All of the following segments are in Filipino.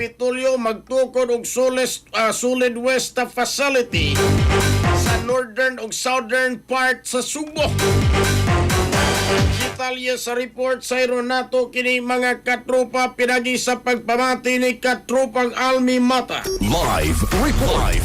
Kapitolyo magtukod og solid waste facility sa northern ug southern part sa Subo. Detalye sa report sa Ironato kini mga katropa pinagi sa pagpamati ni katropang Almi Mata. Live report.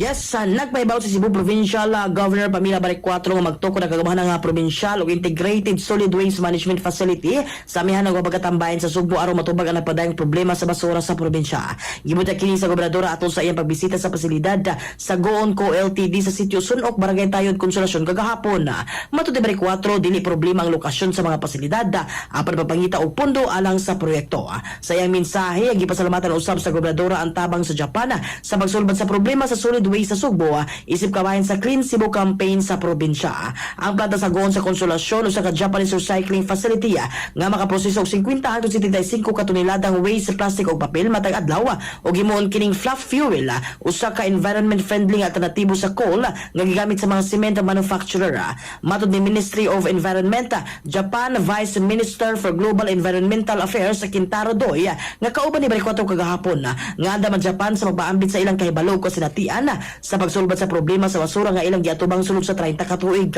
Yes, nagpaibaw sa Cebu Provincial Governor Pamela Barek-4 nga magtukod ang kagamahan ng provincial o integrated solid waste management facility sa amihan ng pagkatambayan sa Sugbo aron matubag ang napadayong problema sa basura sa probinsya. Gibuta kini sa gobernadora atol sa iyang pagbisita sa pasilidad sa Goon Co Ltd sa sitio Sunok, Barangay Tayod, Konsolasyon kagahapon. Matud ni Barek-4 dili problema ang lokasyon sa mga pasilidad apan papangita og pundo alang sa proyekto. Sa iyang mensahe, gipasalamatan usab sa gobernadora ang tabang sa Japan sa pagsulbad sa problema sa solid waste sa Sugbo isip kabayan sa Clean Cebu campaign sa probinsya. Ang planta sa Goon sa Konsolasyon usa ka Japanese recycling facility nga makaproseso og 50 hangtod 75 katoniladang waste plastic o papel matag adlaw og himuon kining fluff fuel usa ka environment friendly nga alternatibo sa coal nga gigamit sa mga cement manufacturer. Matud ni Ministry of Environment Japan Vice Minister for Global Environmental Affairs Kintaro Doi nga kauban ni Barek-4 kagahapon nga andaman Japan sa magpaambit sa ilang kahibalo ko sinatian sa pagsulbad sa problema sa basura nga ilang giatubang sulod sa 30 ka tuig.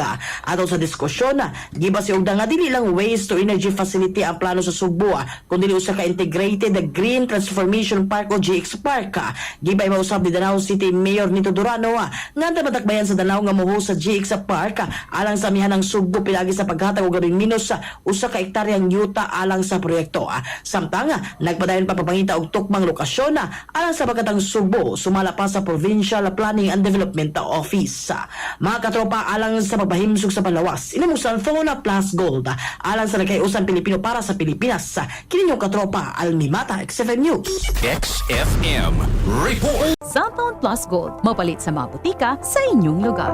Aton sa diskusyon, gibasi og nga dili lang waste to energy facility ang plano sa Sugbo kundi usa ka integrated Green Transformation Park o GX Park. Gibay mausab ni Danao City Mayor Nito Durano nga matakbayan sa Danao nga moho sa GX Park alang sa amihan ng Sugbo pinagi sa paghatag og gabing minus usa ka hektaryang yuta alang sa proyekto. Samtang nagpadayon pa papangita og tukmang lokasyon alang sa pagkatang Sugbo sumala pa sa Provincial Planning and Development Office. Mga katropa, alang sa pagpahimsog sa panlawas, inamusan phone plus gold alang sa nagkaiusan Pilipino para sa Pilipinas. Kininyong katropa, Almi Mata, XFM News. XFM report. Cellphone Plus Gold, mapalit sa mga butika sa inyong lugar.